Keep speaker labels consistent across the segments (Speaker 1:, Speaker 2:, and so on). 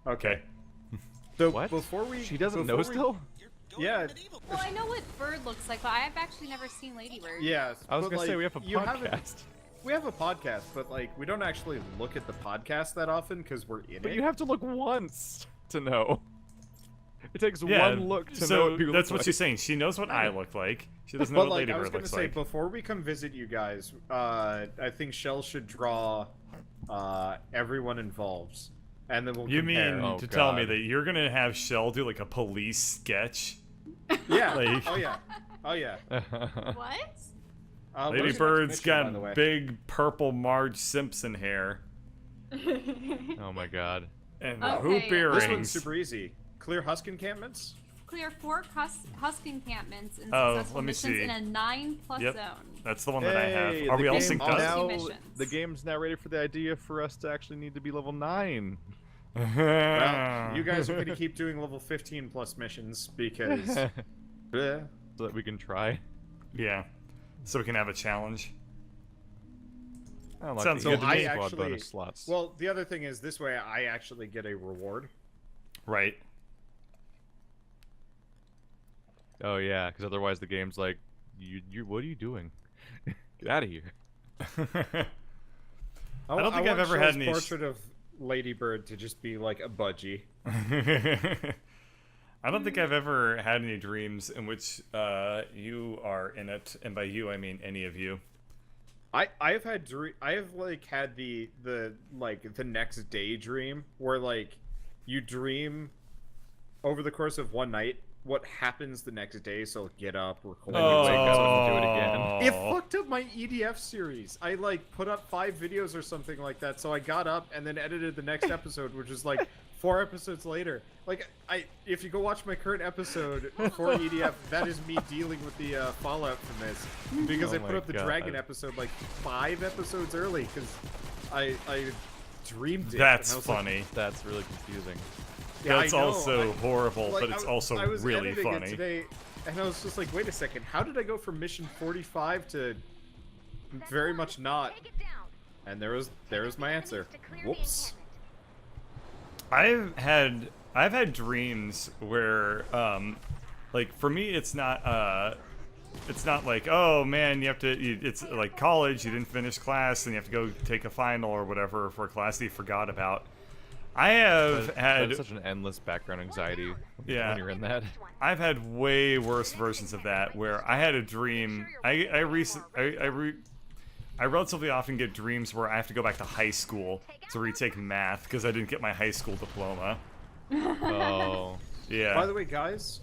Speaker 1: Okay. So
Speaker 2: What?
Speaker 1: before we,
Speaker 2: She doesn't know still?
Speaker 1: Yeah.
Speaker 3: Well, I know what bird looks like, but I've actually never seen ladybird.
Speaker 1: Yes.
Speaker 2: I was
Speaker 1: but,
Speaker 2: gonna
Speaker 1: like,
Speaker 2: say we have a
Speaker 1: you haven't-
Speaker 2: podcast.
Speaker 1: We have a podcast, but like we don't actually look at the podcast that often because we're in
Speaker 2: But
Speaker 1: it.
Speaker 2: you have to look once to know. It takes
Speaker 4: Yeah,
Speaker 2: one look to know
Speaker 4: so
Speaker 2: what people
Speaker 4: that's
Speaker 2: look
Speaker 4: what
Speaker 2: like.
Speaker 4: she's saying. She knows what I look like. She doesn't know
Speaker 1: But
Speaker 4: what
Speaker 1: like I was
Speaker 4: Ladybird
Speaker 1: gonna
Speaker 4: looks
Speaker 1: say,
Speaker 4: like.
Speaker 1: before we come visit you guys, I think Shell should draw everyone involved, and then we'll
Speaker 4: You
Speaker 1: compare.
Speaker 4: mean
Speaker 2: Oh,
Speaker 4: to tell me
Speaker 2: God.
Speaker 4: that you're gonna have Shell do like a police sketch?
Speaker 1: Yeah.
Speaker 4: like-
Speaker 1: Oh yeah. Oh yeah.
Speaker 3: What?
Speaker 1: Where's the next
Speaker 4: Ladybird's
Speaker 1: mission, by the way?
Speaker 4: got big purple Marge Simpson hair
Speaker 2: Oh my god.
Speaker 4: and
Speaker 3: Okay.
Speaker 4: hoop
Speaker 1: This
Speaker 4: earrings.
Speaker 1: one's super easy. Clear Husk encampments.
Speaker 3: Clear 4 Husk encampments and
Speaker 4: Oh,
Speaker 3: successful
Speaker 4: let me
Speaker 3: missions
Speaker 4: see.
Speaker 3: in a 9+
Speaker 4: Yep.
Speaker 3: zone.
Speaker 4: That's the one that I have.
Speaker 2: Hey,
Speaker 4: Are
Speaker 2: the
Speaker 4: we all
Speaker 2: game
Speaker 4: synced up?
Speaker 2: now,
Speaker 3: Missions.
Speaker 2: the game's now ready for the idea for us to actually need to be level 9.
Speaker 1: Well, you guys are gonna keep doing level 15 plus missions because.
Speaker 2: So
Speaker 1: Bleh.
Speaker 2: that we can try.
Speaker 4: Yeah. So we can have a challenge.
Speaker 2: I don't like
Speaker 4: Sounds
Speaker 2: the
Speaker 4: good to
Speaker 2: squad
Speaker 4: me.
Speaker 1: Actually-
Speaker 2: bonus slots.
Speaker 1: Well, the other thing is this way I actually get a reward.
Speaker 4: Right.
Speaker 2: Oh yeah, because otherwise the game's like, you what are you doing? Get out of here.
Speaker 4: I don't think I've
Speaker 1: want
Speaker 4: ever had
Speaker 1: Shell's
Speaker 4: any
Speaker 1: portrait of Ladybird to just be like a budgie.
Speaker 4: I don't think I've ever had any dreams in which you are in it, and by you I mean any of you.
Speaker 1: I have had I have like had the like the next day dream where like you dream over the course of one night what happens the next day, so get up, record.
Speaker 2: Then you wake up and do it again.
Speaker 1: It fucked up my EDF series. I like put up 5 videos or something like that, so I got up and then edited the next episode, which is like 4 episodes later. Like if you go watch my current episode for EDF, that is me dealing with the fallout from this because
Speaker 2: Oh
Speaker 1: I put
Speaker 2: my
Speaker 1: up the
Speaker 2: God.
Speaker 1: dragon episode like 5 episodes early because I dreamed it.
Speaker 4: That's
Speaker 1: and I was like,
Speaker 4: funny.
Speaker 2: That's really confusing.
Speaker 1: yeah,
Speaker 4: That's
Speaker 1: I know.
Speaker 4: also horrible,
Speaker 1: Like,
Speaker 4: but it's also
Speaker 1: I was
Speaker 4: really
Speaker 1: editing it
Speaker 4: funny.
Speaker 1: today, and I was just like, wait a second, how did I go from mission 45 to very much not? And there was my answer. Whoops.
Speaker 4: I've had dreams where like for me it's not like, oh man, it's like college, you didn't finish class and you have to go take a final or whatever for a class that you forgot about. I have had
Speaker 2: That's such an endless background anxiety
Speaker 4: Yeah.
Speaker 2: when you're in that.
Speaker 4: I've had way worse versions of that where I had a dream. I relatively often get dreams where I have to go back to high school to retake math because I didn't get my high school diploma.
Speaker 2: Oh.
Speaker 4: Yeah.
Speaker 1: By the way, guys,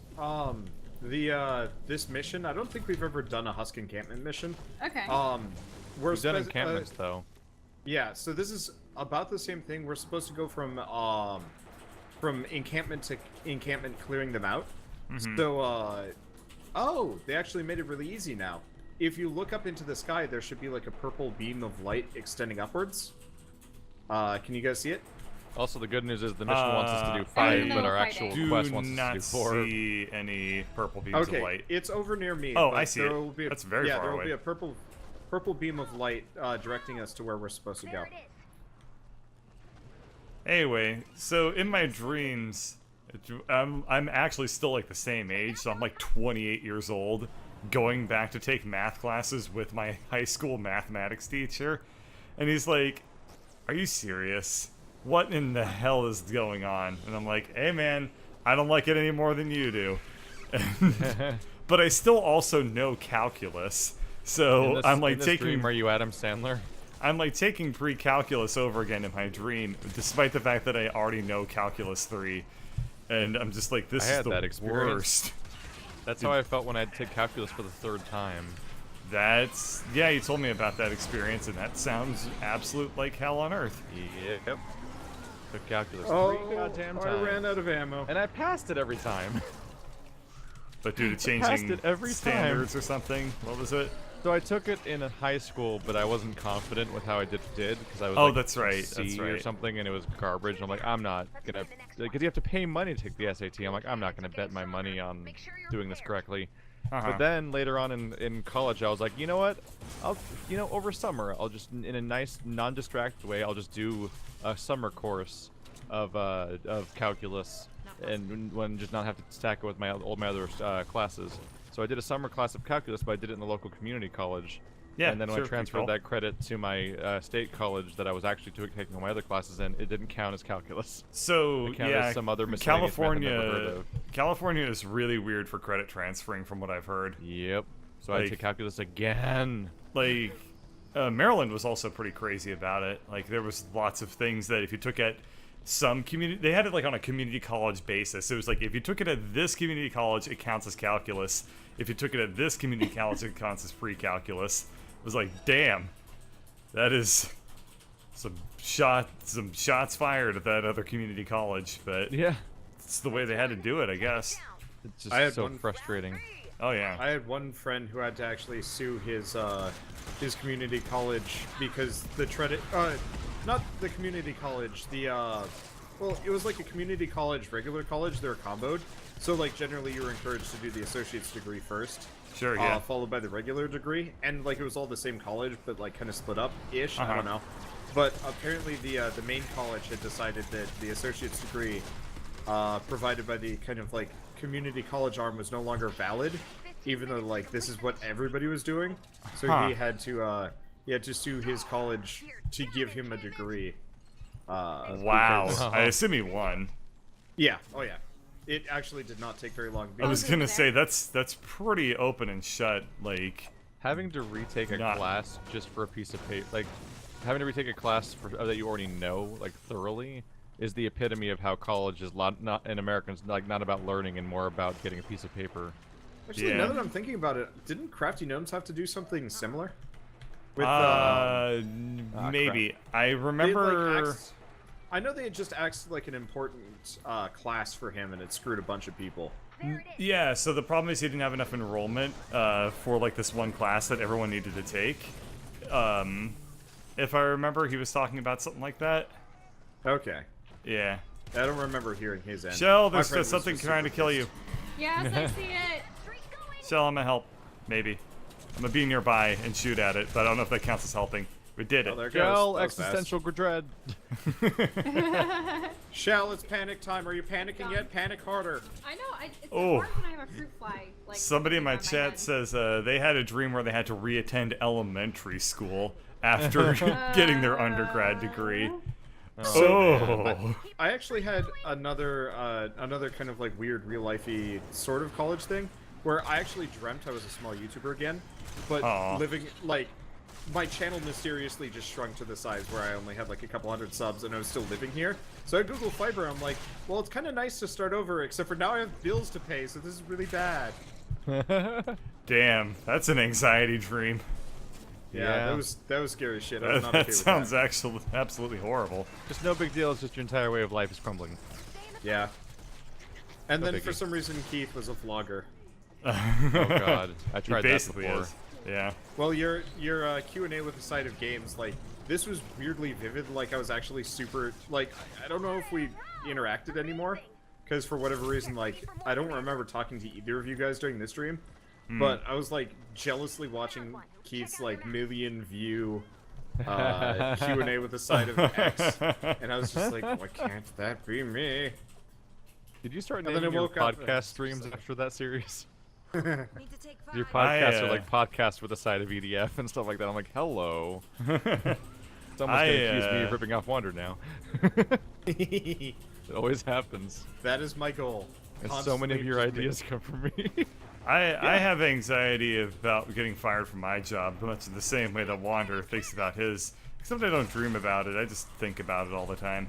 Speaker 1: this mission, I don't think we've ever done a Husk encampment mission.
Speaker 3: Okay.
Speaker 1: We're
Speaker 2: We've done
Speaker 1: supposed-
Speaker 2: encampments though.
Speaker 1: Yeah, so this is about the same thing. We're supposed to go from encampment to encampment, clearing them out. So, oh, they actually made it really easy now. If you look up into the sky, there should be like a purple beam of light extending upwards. Can you guys see it?
Speaker 2: Also, the good news is the mission wants us to do
Speaker 3: I
Speaker 2: 5,
Speaker 3: know
Speaker 2: but our
Speaker 3: fighting.
Speaker 2: actual
Speaker 4: Do
Speaker 2: quest wants us
Speaker 4: not
Speaker 2: to do 4.
Speaker 4: see any purple beams
Speaker 1: Okay,
Speaker 4: of light.
Speaker 1: it's over near me.
Speaker 4: Oh,
Speaker 1: but
Speaker 4: I see
Speaker 1: there
Speaker 4: it.
Speaker 1: will be
Speaker 4: That's very
Speaker 1: yeah,
Speaker 4: far
Speaker 1: there will
Speaker 4: away.
Speaker 1: be a purple beam of light directing us to where we're supposed to go.
Speaker 4: Anyway, so in my dreams, I'm actually still like the same age, so I'm like 28 years old, going back to take math classes with my high school mathematics teacher, and he's like, "Are you serious? What in the hell is going on?" And I'm like, "Hey man, I don't like it any more than you do." But I still also know calculus, so I'm like
Speaker 2: in this
Speaker 4: taking.
Speaker 2: dream, are you Adam Sandler?
Speaker 4: I'm like taking pre-calculus over again in my dream, despite the fact that I already know calculus 3, and I'm just like, this
Speaker 2: I
Speaker 4: is
Speaker 2: had
Speaker 4: the
Speaker 2: that experience.
Speaker 4: worst.
Speaker 2: That's how I felt when I take calculus for the 3rd time.
Speaker 4: Yeah, you told me about that experience, and that sounds absolute like hell on earth.
Speaker 2: Yep. Took calculus
Speaker 1: Oh,
Speaker 2: 3 goddamn
Speaker 1: I
Speaker 2: times.
Speaker 1: ran out of ammo.
Speaker 2: And I passed it every time.
Speaker 4: But due to
Speaker 2: passed
Speaker 4: changing
Speaker 2: it every
Speaker 4: standards or something, what was it?
Speaker 2: So I took it in a high school, but I wasn't confident with how I did because I was
Speaker 4: Oh,
Speaker 2: like
Speaker 4: that's right,
Speaker 2: C
Speaker 4: that's
Speaker 2: or
Speaker 4: right.
Speaker 2: something, and it was garbage. And I'm like, I'm not gonna, because you have to pay money to take the SAT. I'm like, I'm not gonna bet my money on doing this correctly. But then later on in college, I was like, you know what? Over summer, I'll just, in a nice, non-distracted way, I'll just do a summer course of calculus, and when just not have to stack it with my other classes. So I did a summer class of calculus, but I did it in the local community college.
Speaker 4: Yeah,
Speaker 2: and then when I transferred that credit to my state college that I was actually taking all my other classes in, it didn't count as calculus.
Speaker 4: So
Speaker 2: it counted as some other miscellaneous math I've never heard of.
Speaker 4: California is really weird for credit transferring, from what I've heard.
Speaker 2: Yep. So I took calculus again.
Speaker 4: Like, Maryland was also pretty crazy about it. Like, there was lots of things that if you took at some community, they had it like on a community college basis. It was like, if you took it at this community college, it counts as calculus. If you took it at this community college, it counts as free calculus. It was like, damn, that is some shots fired at that other community college. But
Speaker 2: yeah,
Speaker 4: it's the way they had to do it, I guess.
Speaker 2: It's just so frustrating.
Speaker 4: Oh yeah.
Speaker 1: I had one friend who had to actually sue his community college because not the community college, well, it was like a community college, regular college. They were comboed, so like generally you were encouraged to do the associate's degree first.
Speaker 4: Sure, yeah.
Speaker 1: Followed by the regular degree, and like it was all the same college, but like kind of split up ish. I don't know, but apparently the main college had decided that the associate's degree provided by the kind of like community college arm was no longer valid, even though like this is what everybody was doing. So he had to sue his college to give him a degree.
Speaker 4: Wow. I assume he won.
Speaker 1: Yeah. Oh yeah. It actually did not take very long.
Speaker 4: I was gonna say that's pretty open and shut. Like
Speaker 2: having to retake a class just for a piece of paper, like having to retake a class that you already know like thoroughly, is the epitome of how college is not in Americans like not about learning and more about getting a piece of paper.
Speaker 1: Actually, now that I'm thinking about it, didn't Crafty Gnomes have to do something similar? With
Speaker 4: maybe.
Speaker 1: Crap.
Speaker 4: I remember.
Speaker 1: Like, I know they had just axed like an important class for him, and it screwed a bunch of people.
Speaker 4: Yeah, so the problem is he didn't have enough enrollment for like this one class that everyone needed to take. If I remember, he was talking about something like that.
Speaker 1: Okay.
Speaker 4: Yeah.
Speaker 1: I don't remember hearing his end.
Speaker 4: Shell, there's something trying to kill you.
Speaker 3: Yes, I see it.
Speaker 4: Shell, I'm gonna help. Maybe. I'm gonna be nearby and shoot at it, but I don't know if that counts as helping. We did it.
Speaker 1: There it
Speaker 2: Shell,
Speaker 1: goes.
Speaker 2: existential dread.
Speaker 1: Shell, it's panic time. Are you panicking yet? Panic harder.
Speaker 3: I know. It's hard when I have a fruit fly. Like,
Speaker 4: somebody in my chat says they had a dream where they had to reattend elementary school after getting their undergrad degree.
Speaker 1: So, I actually had another kind of like weird real-lifey sort of college thing where I actually dreamt I was a small YouTuber again, but living like my channel mysteriously just shrunk to the size where I only had like a couple hundred subs and I was still living here. So I Google Fiber. I'm like, well, it's kind of nice to start over, except for now I have bills to pay, so this is really bad.
Speaker 4: Damn, that's an anxiety dream.
Speaker 1: Yeah, that was scary shit. I was not okay with
Speaker 4: sounds actually absolutely horrible.
Speaker 2: Just no big deal. It's just your entire way of life is crumbling.
Speaker 1: Yeah. And then for some reason Keith was a vlogger.
Speaker 2: Oh god, I tried that before.
Speaker 4: Yeah.
Speaker 1: Well, your Q&A with the side of games, like this was weirdly vivid. Like I was actually super like I don't know if we interacted anymore, because for whatever reason, like I don't remember talking to either of you guys during this stream. But I was like jealously watching Keith's like million view Q&A with the side of X, and I was just like, why can't that be me?
Speaker 2: Did you start naming your podcast streams after that series? Your podcasts are like podcasts with a side of EDF and stuff like that. I'm like, hello. It's almost gonna accuse me of ripping off Wander now. It always happens.
Speaker 1: That is my goal.
Speaker 2: And so many of your ideas come from me.
Speaker 4: I have anxiety about getting fired from my job, much in the same way that Wander thinks about his. Except I don't dream about it, I just think about it all the time.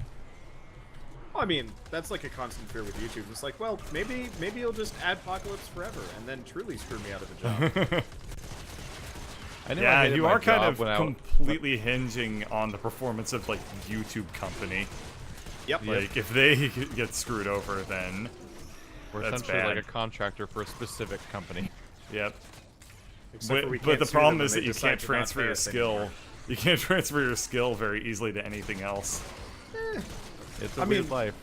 Speaker 1: Well, I mean, that's like a constant fear with YouTube. It's like, well, maybe you'll just Adpocalypse forever and then truly screw me out of a job.
Speaker 4: Yeah, you are kind of completely hinging on the performance of like YouTube company.
Speaker 1: Yep.
Speaker 4: Like if they get screwed over, then
Speaker 2: we're essentially like a contractor for a specific company.
Speaker 4: Yep.
Speaker 1: But
Speaker 4: the problem is that you can't transfer your skill. You can't transfer your skill very easily to anything else.
Speaker 2: It's a weird life.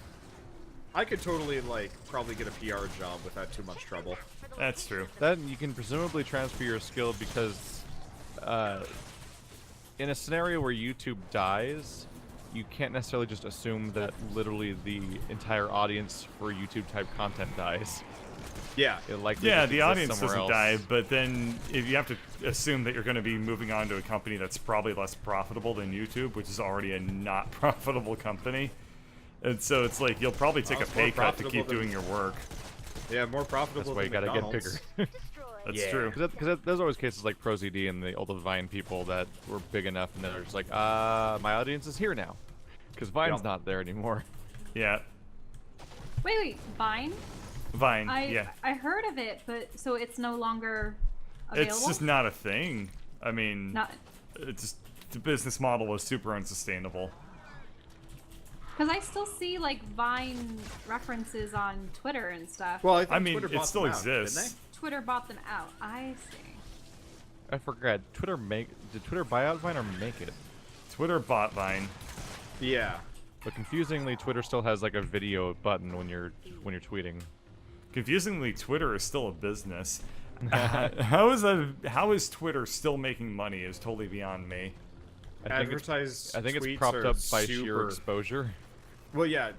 Speaker 1: I could totally like probably get a PR job without too much trouble.
Speaker 4: That's true.
Speaker 2: Then you can presumably transfer your skill because in a scenario where YouTube dies, you can't necessarily just assume that literally the entire audience for YouTube type content dies.
Speaker 1: Yeah.
Speaker 4: Yeah, the audience doesn't die, but then if you have to assume that you're going to be moving on to a company that's probably less profitable than YouTube, which is already a not profitable company. And so it's like you'll probably take a pay cut to keep doing your work.
Speaker 1: Yeah, more profitable.
Speaker 2: That's why you gotta get bigger.
Speaker 4: That's true.
Speaker 2: Because there's always cases like ProZD and the old Vine people that were big enough and they're just like, my audience is here now. Because Vine's not there anymore.
Speaker 4: Yeah.
Speaker 3: Wait, Vine?
Speaker 4: Vine, yeah.
Speaker 3: I heard of it, but so it's no longer available?
Speaker 4: It's just not a thing. I mean,
Speaker 3: Not...
Speaker 4: it's the business model was super unsustainable.
Speaker 3: Because I still see like Vine references on Twitter and stuff.
Speaker 1: Well,
Speaker 4: I mean, it still exists.
Speaker 3: Twitter bought them out. I see.
Speaker 2: I forgot. Did Twitter buy out Vine or make it?
Speaker 4: Twitter bought Vine.
Speaker 1: Yeah.
Speaker 2: But confusingly, Twitter still has like a video button when you're tweeting.
Speaker 4: Confusingly, Twitter is still a business. How is Twitter still making money is totally beyond me.
Speaker 2: I think it's propped up by sheer exposure.
Speaker 1: Well, yeah.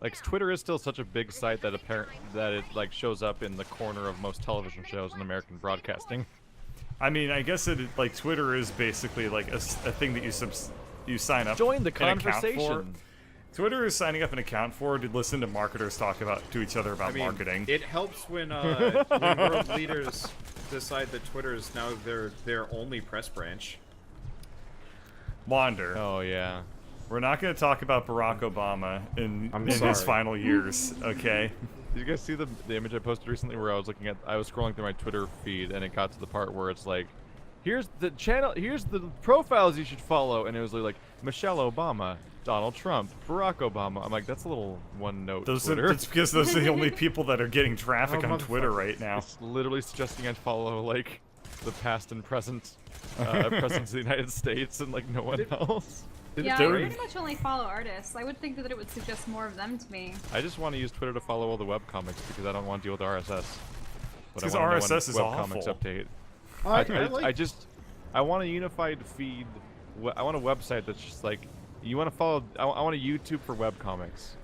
Speaker 2: Like Twitter is still such a big site that it like shows up in the corner of most television shows in American broadcasting.
Speaker 4: I mean, I guess like Twitter is basically like a thing that you sign up.
Speaker 2: Join the conversation.
Speaker 4: Twitter is signing up an account for to listen to marketers talk to each other about marketing.
Speaker 1: It helps when world leaders decide that Twitter is now their only press branch.
Speaker 4: Wander.
Speaker 2: Oh yeah.
Speaker 4: We're not going to talk about Barack Obama in his final years, okay?
Speaker 2: Did you guys see the image I posted recently where I was scrolling through my Twitter feed and it got to the part where it's like, here's the profiles you should follow, and it was like Michelle Obama, Donald Trump, Barack Obama. I'm like, that's a little one-note Twitter.
Speaker 4: That's because those are the only people that are getting traffic on Twitter right now.
Speaker 2: It's literally suggesting I follow like the past and present presidents of the United States and like no one else.
Speaker 3: Yeah, I pretty much only follow artists. I would think that it would suggest more of them to me.
Speaker 2: I just want to use Twitter to follow all the webcomics because I don't want to deal with RSS.
Speaker 4: Because RSS is
Speaker 2: webcomics
Speaker 4: awful.
Speaker 2: Update.
Speaker 1: I
Speaker 2: want a unified feed. I want a website that's just like, you want to follow. I want a YouTube for webcomics,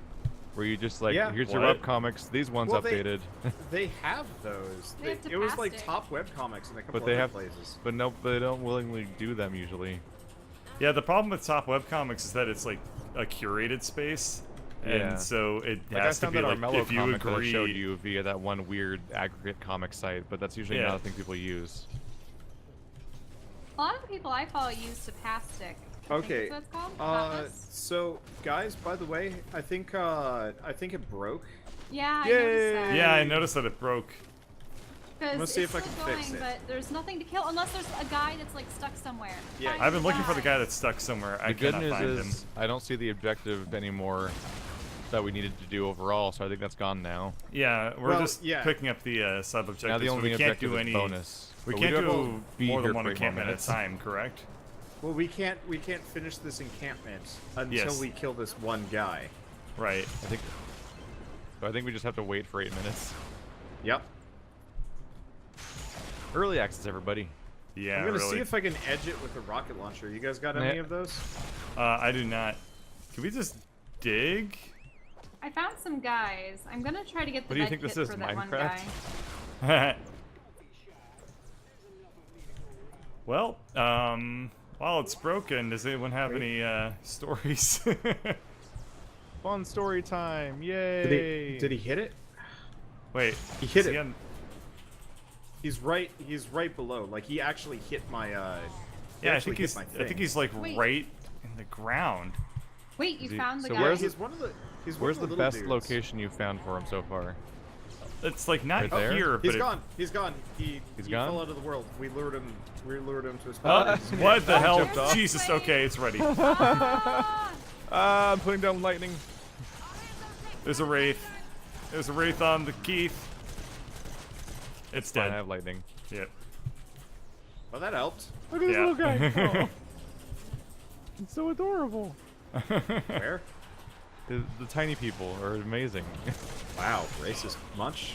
Speaker 2: where you just like, here's your webcomics. These ones updated.
Speaker 1: They have those. It was like top webcomics in a couple other places.
Speaker 2: But they don't willingly do them usually.
Speaker 4: Yeah, the problem with top webcomics is that it's like a curated space, and so it has to be like if you agree.
Speaker 2: I showed you via that one weird aggregate comic site, but that's usually not a thing people use.
Speaker 3: A lot of the people I follow use Tapastic.
Speaker 1: Okay.
Speaker 3: That's what it's called?
Speaker 1: So guys, by the way, I think it broke.
Speaker 3: Yeah, I noticed that.
Speaker 4: Yeah, I noticed that it broke.
Speaker 1: Let's see if I can fix it.
Speaker 3: But there's nothing to kill unless there's a guy that's like stuck somewhere.
Speaker 1: Yeah,
Speaker 4: I've been looking for the guy that's stuck somewhere. I cannot find him.
Speaker 2: I don't see the objective anymore that we needed to do overall, so I think that's gone now.
Speaker 4: Yeah, we're just picking up the sub objectives.
Speaker 2: Now the only
Speaker 4: we can't do
Speaker 2: any bonus.
Speaker 4: We can't do more than one encampment at a time, correct?
Speaker 1: Well, we can't finish this encampment until we kill this one guy.
Speaker 4: Right.
Speaker 2: I think we just have to wait for 8 minutes.
Speaker 1: Yep.
Speaker 2: Early access, everybody.
Speaker 4: Yeah,
Speaker 1: I'm gonna see if I can edge it with a rocket launcher. You guys got any of those?
Speaker 4: I do not. Can we just dig?
Speaker 3: I found some guys. I'm gonna try to get the
Speaker 2: med kit for that
Speaker 3: Minecraft?
Speaker 2: One
Speaker 3: guy.
Speaker 4: Well, while it's broken, does anyone have any stories?
Speaker 2: Fun story time! Yay!
Speaker 1: Did he hit it?
Speaker 4: Wait,
Speaker 1: he hit it. He's right below. Like he actually hit my.
Speaker 4: Yeah, I think he's like right in the ground.
Speaker 3: Wait, you found the guy?
Speaker 2: Where's the best location you've found for him so far?
Speaker 4: It's like not here, but
Speaker 1: he's gone. He
Speaker 2: gone?
Speaker 1: fell out of the world. We lured him to his spot.
Speaker 4: What the hell? Jesus. Okay, it's ready.
Speaker 2: I'm putting down lightning.
Speaker 4: There's a wraith. There's a wraith on the Keith. It's dead.
Speaker 2: I have lightning.
Speaker 4: Yep.
Speaker 1: Well, that helped.
Speaker 2: Look at this little guy. Oh. It's so adorable.
Speaker 1: Where?
Speaker 2: The tiny people are amazing.
Speaker 1: Wow, racist much?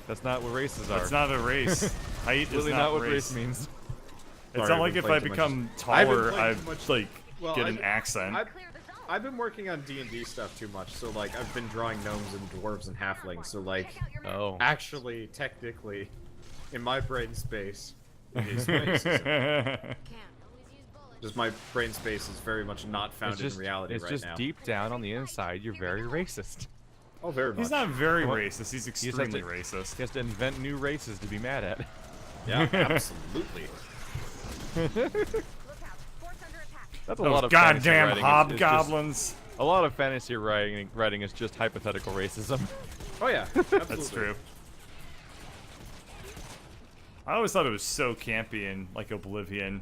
Speaker 2: That's not what races are.
Speaker 4: It's not a race. Height is
Speaker 2: really
Speaker 4: not
Speaker 2: what
Speaker 4: race
Speaker 2: means.
Speaker 4: It's not like if I become taller, I like get an accent.
Speaker 1: I've been working on D&D stuff too much, so like I've been drawing gnomes and dwarves and halflings. So like, actually, technically, in my brain space, it is racism. Just my brain space is very much not found in reality right now.
Speaker 2: It's just deep down on the inside, you're very racist.
Speaker 1: Oh, very much.
Speaker 4: He's not very racist. He's extremely racist.
Speaker 2: He has to invent new races to be mad at.
Speaker 1: Yeah, absolutely.
Speaker 2: That's a lot of
Speaker 4: goddamn hobgoblins.
Speaker 2: A lot of fantasy writing is just hypothetical racism.
Speaker 1: Oh yeah, absolutely.
Speaker 4: That's true. I always thought it was so campy in like Oblivion,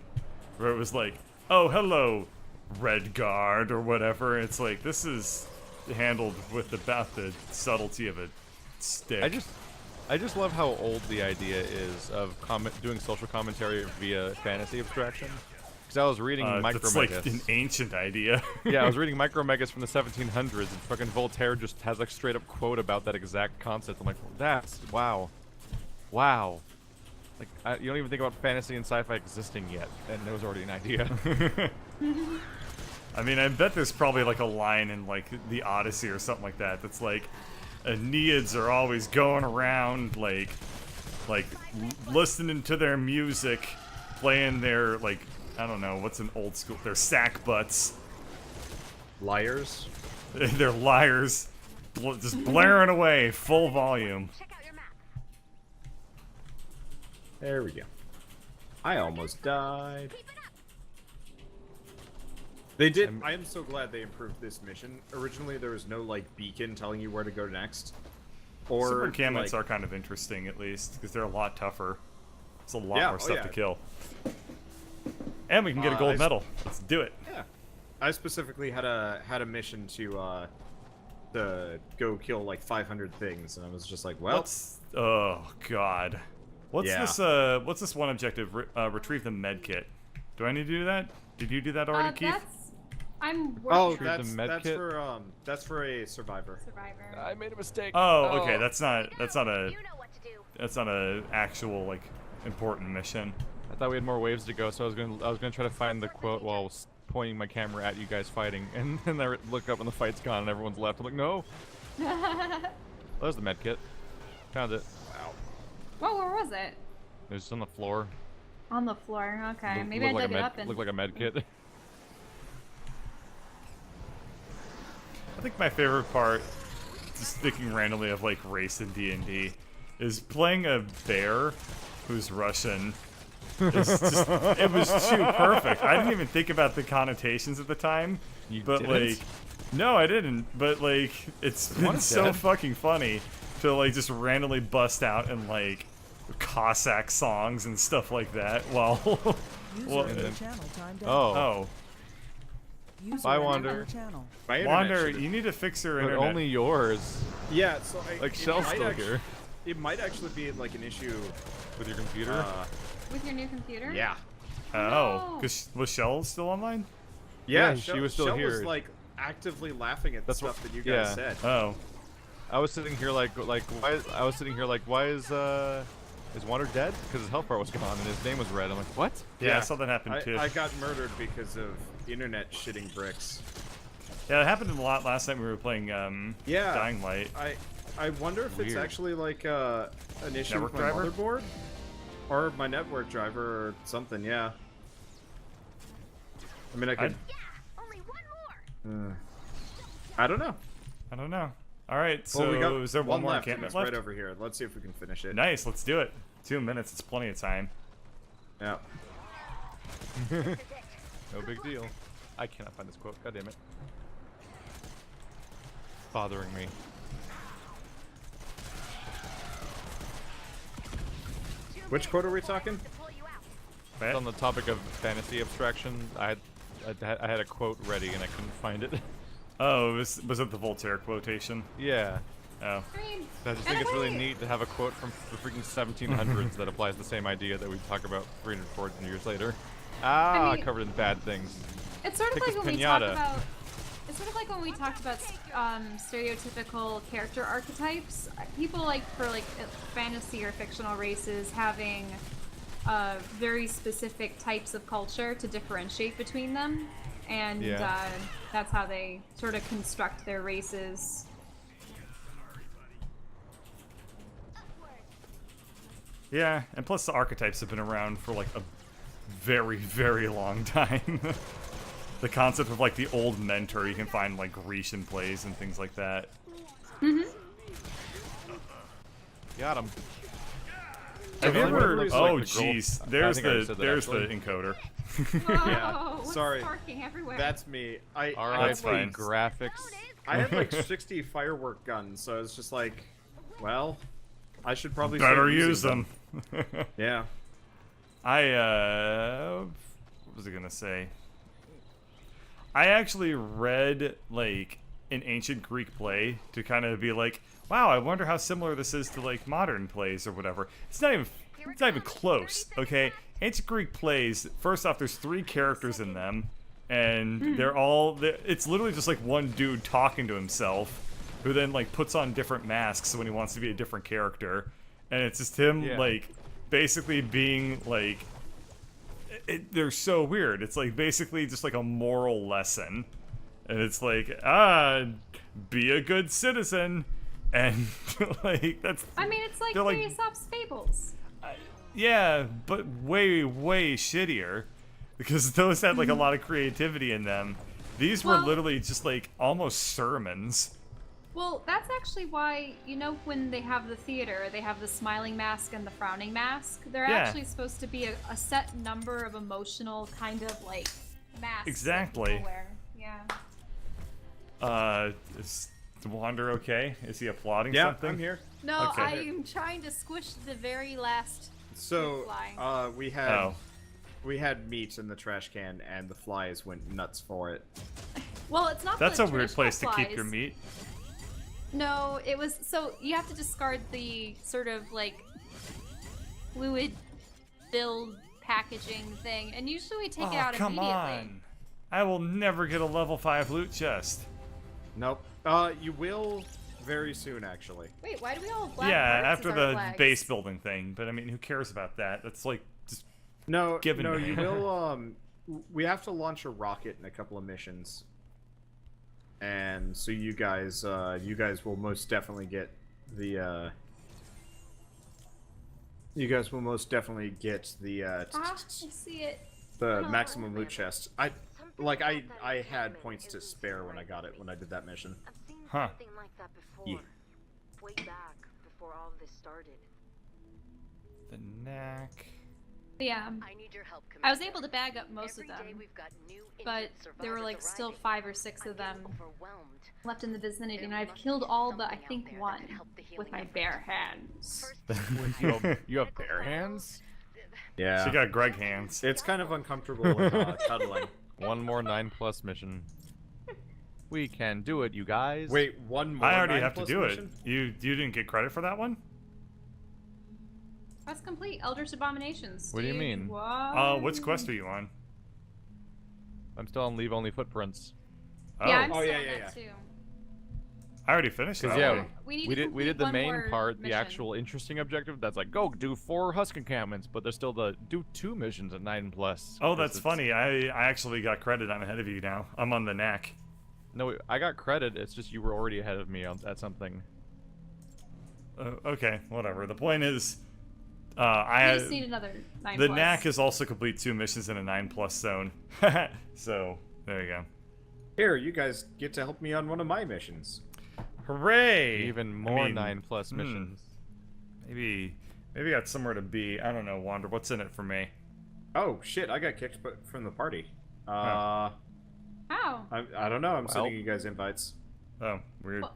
Speaker 4: where it was like, "Oh, hello, Red Guard" or whatever. It's like this is handled with about the subtlety of a stick.
Speaker 2: I just love how old the idea is of doing social commentary via fantasy abstraction. Because I was reading Micromegas.
Speaker 4: That's like an ancient idea.
Speaker 2: Yeah, I was reading Micromegas from the 1700s, and fucking Voltaire just has like straight up quote about that exact concept. I'm like, that's wow. Like, you don't even think about fantasy and sci-fi existing yet, and there was already an idea.
Speaker 4: I mean, I bet there's probably like a line in like the Odyssey or something like that that's like, Aeneids are always going around like listening to their music, playing their like, I don't know, what's an old school, their sack butts.
Speaker 1: Liars?
Speaker 4: They're liars. Just blaring away, full volume.
Speaker 1: There we go. I almost died. They did. I am so glad they improved this mission. Originally, there was no like beacon telling you where to go next. Or
Speaker 4: super encampments are kind of interesting, at least, because they're a lot tougher. There's a lot more stuff to kill. And we can get a gold medal. Let's do it.
Speaker 1: Yeah. I specifically had a mission to go kill like 500 things, and I was just like, well.
Speaker 4: Oh God. What's this one objective? Retrieve the med kit. Do I need to do that? Did you do that already, Keith?
Speaker 3: I'm
Speaker 1: Oh,
Speaker 3: working.
Speaker 1: that's for a survivor.
Speaker 2: I made a mistake.
Speaker 4: Oh, okay. That's not a actual like important mission.
Speaker 2: I thought we had more waves to go, so I was gonna try to find the quote while pointing my camera at you guys fighting, and then I look up and the fight's gone and everyone's left. I'm like, no. There's the med kit. Found it.
Speaker 1: Wow.
Speaker 3: Well, where was it?
Speaker 2: It was just on the floor.
Speaker 3: On the floor. Okay, maybe I dug it up and.
Speaker 2: Looked like a med kit.
Speaker 4: I think my favorite part, just thinking randomly of like race in D&D, is playing a bear who's Russian. It was too perfect. I didn't even think about the connotations at the time. But like, no, I didn't. But like, it's been so fucking funny to like just randomly bust out in like Cossack songs and stuff like that while.
Speaker 2: Bye, Wander.
Speaker 4: Wander, you need to fix your internet.
Speaker 2: But only yours.
Speaker 1: Yeah, so
Speaker 2: like Shell's still here.
Speaker 1: It might actually be like an issue
Speaker 2: with your computer.
Speaker 3: With your new computer?
Speaker 1: Yeah.
Speaker 4: Oh, because was Shell still online?
Speaker 1: Yeah,
Speaker 2: she was still here.
Speaker 1: Shell was like actively laughing at the stuff that you guys said.
Speaker 4: Oh.
Speaker 2: I was sitting here like why is Wander dead? Because his health bar was gone and his name was red. I'm like, what?
Speaker 4: Yeah, something happened too.
Speaker 1: I got murdered because of internet shitting bricks.
Speaker 4: Yeah, it happened a lot last time we were playing Dying Light.
Speaker 1: I wonder if it's actually like an issue with my motherboard or my network driver or something. Yeah. I mean, I could.
Speaker 5: Only one more.
Speaker 1: I don't know.
Speaker 4: I don't know. All right, so
Speaker 1: well, we got
Speaker 4: is there one more encampment left?
Speaker 1: Right over here. Let's see if we can finish it.
Speaker 4: Nice, let's do it. 2 minutes, it's plenty of time.
Speaker 1: Yeah.
Speaker 2: No big deal. I cannot find this quote. God damn it. It's bothering me.
Speaker 1: Which quote are we talking?
Speaker 2: It's on the topic of fantasy abstraction. I had a quote ready and I couldn't find it.
Speaker 4: Oh, was it the Voltaire quotation?
Speaker 2: Yeah.
Speaker 4: Oh.
Speaker 2: I just think it's really neat to have a quote from the freaking 1700s that applies the same idea that we talk about 300, 400 years later. I mean, covered in bad things.
Speaker 3: It's sort of like when we talk about. It's sort of like when we talked about stereotypical character archetypes. People like for like fantasy or fictional races having very specific types of culture to differentiate between them. and that's how they sort of construct their races.
Speaker 4: Yeah, and plus the archetypes have been around for like a very, very long time. The concept of like the old mentor you can find like Grecian plays and things like that.
Speaker 2: Got him.
Speaker 4: Have you ever?
Speaker 2: Like
Speaker 4: Oh
Speaker 2: the
Speaker 4: jeez,
Speaker 2: girl-
Speaker 4: there's the encoder.
Speaker 3: Whoa,
Speaker 1: Yeah,
Speaker 3: what's
Speaker 1: sorry.
Speaker 3: sparking everywhere?
Speaker 1: That's me.
Speaker 2: R.I.P.
Speaker 4: That's fine.
Speaker 2: graphics.
Speaker 1: I had like 60 firework guns, so it's just like, well, I should probably
Speaker 4: Better
Speaker 1: start
Speaker 4: use
Speaker 1: using
Speaker 4: them.
Speaker 1: Yeah.
Speaker 4: What was I gonna say? I actually read like an ancient Greek play to kind of be like, wow, I wonder how similar this is to like modern plays or whatever. It's not even close. Okay, ancient Greek plays. First off, there's 3 characters in them, and it's literally just like one dude talking to himself, who then like puts on different masks when he wants to be a different character, and it's just him like basically being like. They're so weird. It's like basically just like a moral lesson, and it's like be a good citizen, and like that's.
Speaker 3: I mean, it's like Aesop's fables.
Speaker 4: Yeah, but way shittier, because those had like a lot of creativity in them. These were literally just like almost sermons.
Speaker 3: Well, that's actually why, you know, when they have the theater, they have the smiling mask and the frowning mask. They're actually supposed to be a set number of emotional kind of like masks.
Speaker 4: Exactly.
Speaker 3: That people wear. Yeah.
Speaker 4: Is Wander okay? Is he applauding
Speaker 1: Yeah,
Speaker 4: something?
Speaker 1: I'm here.
Speaker 6: No,
Speaker 4: Okay.
Speaker 6: I am trying to squish the very last
Speaker 1: So,
Speaker 6: fly.
Speaker 1: we had meat in the trash can, and the flies went nuts for it.
Speaker 3: Well, it's not.
Speaker 4: That's
Speaker 3: the
Speaker 4: a weird
Speaker 3: traditional
Speaker 4: place to keep
Speaker 3: flies.
Speaker 4: your meat.
Speaker 3: No, it was so you have to discard the sort of like fluid filled packaging thing, and usually we take it out
Speaker 4: come
Speaker 3: immediately.
Speaker 4: on! I will never get a level 5 loot chest.
Speaker 1: Nope. You will very soon, actually.
Speaker 6: Wait, why do we all have black
Speaker 4: Yeah,
Speaker 6: hearts
Speaker 4: after
Speaker 6: as our
Speaker 4: the
Speaker 6: flags?
Speaker 4: base building thing, but I mean, who cares about that? That's like just
Speaker 1: No,
Speaker 4: given.
Speaker 1: no, you will. We have to launch a rocket in a couple of missions, and so you guys will most definitely get the. You guys will most definitely get the
Speaker 3: I see it.
Speaker 1: the maximum loot chest. I had points to spare when I got it when I did that mission.
Speaker 5: I've seen
Speaker 4: Huh.
Speaker 5: something like that before.
Speaker 1: Yeah.
Speaker 5: Way back before all this started.
Speaker 4: The knack.
Speaker 3: But yeah,
Speaker 5: I need your help,
Speaker 3: I was
Speaker 5: Commander.
Speaker 3: able to bag up most
Speaker 5: Every
Speaker 3: of
Speaker 5: day
Speaker 3: them,
Speaker 5: we've got new
Speaker 3: but
Speaker 5: injured
Speaker 3: there were
Speaker 5: survivors
Speaker 3: like still
Speaker 5: arriving.
Speaker 3: 5 or 6
Speaker 5: I'm
Speaker 3: of them
Speaker 5: getting overwhelmed.
Speaker 3: left in the vicinity,
Speaker 5: There
Speaker 3: and I've
Speaker 5: must
Speaker 3: killed
Speaker 5: be
Speaker 3: all but I
Speaker 5: something out
Speaker 3: think
Speaker 5: there that
Speaker 3: one
Speaker 5: could help the
Speaker 3: with
Speaker 5: healing
Speaker 3: my
Speaker 5: effort.
Speaker 3: bare hands.
Speaker 5: First,
Speaker 2: You have bare hands?
Speaker 1: Yeah.
Speaker 4: She got Greg hands.
Speaker 1: It's kind of uncomfortable with cuddling.
Speaker 2: One more 9+ mission. We can do it, you guys.
Speaker 1: Wait, one more.
Speaker 4: I already
Speaker 1: 9+
Speaker 4: have to do
Speaker 1: mission?
Speaker 4: it. You didn't get credit for that one?
Speaker 3: That's complete. Eldritch Abominations.
Speaker 2: What do you
Speaker 3: dude.
Speaker 2: mean?
Speaker 3: What?
Speaker 4: Which quest are you on?
Speaker 2: I'm still on Leave Only Footprints.
Speaker 4: Oh,
Speaker 3: Yeah, I'm
Speaker 1: Oh,
Speaker 3: still
Speaker 1: yeah,
Speaker 3: on
Speaker 1: yeah,
Speaker 3: that too.
Speaker 4: I already finished that.
Speaker 2: Because yeah,
Speaker 4: one.
Speaker 3: We need
Speaker 2: we
Speaker 3: to
Speaker 2: did
Speaker 3: complete
Speaker 2: the
Speaker 3: one
Speaker 2: main
Speaker 3: more
Speaker 2: part, the
Speaker 3: mission.
Speaker 2: actual interesting objective. That's like go do 4 Husk encampments, but there's still the do 2 missions at 9+.
Speaker 4: Oh,
Speaker 2: 'cause
Speaker 4: that's
Speaker 2: it's-
Speaker 4: funny. I actually got credit. I'm ahead of you now. I'm on the knack.
Speaker 2: No, I got credit. It's just you were already ahead of me at something.
Speaker 4: Okay, whatever. The point is,
Speaker 3: We
Speaker 4: I
Speaker 3: just need another 9+.
Speaker 4: the knack is also complete 2 missions in a 9+ zone. So there you go.
Speaker 1: Here, you guys get to help me on one of my missions.
Speaker 4: Hooray!
Speaker 2: Even
Speaker 4: I
Speaker 2: more
Speaker 4: mean,
Speaker 2: 9+ missions.
Speaker 4: Maybe I got somewhere to be. I don't know, Wander. What's in it for me?
Speaker 1: Oh shit! I got kicked from the party.
Speaker 3: How?
Speaker 1: I don't know. I'm
Speaker 2: Well.
Speaker 1: sending you guys invites.
Speaker 4: Oh, weird.
Speaker 3: Well,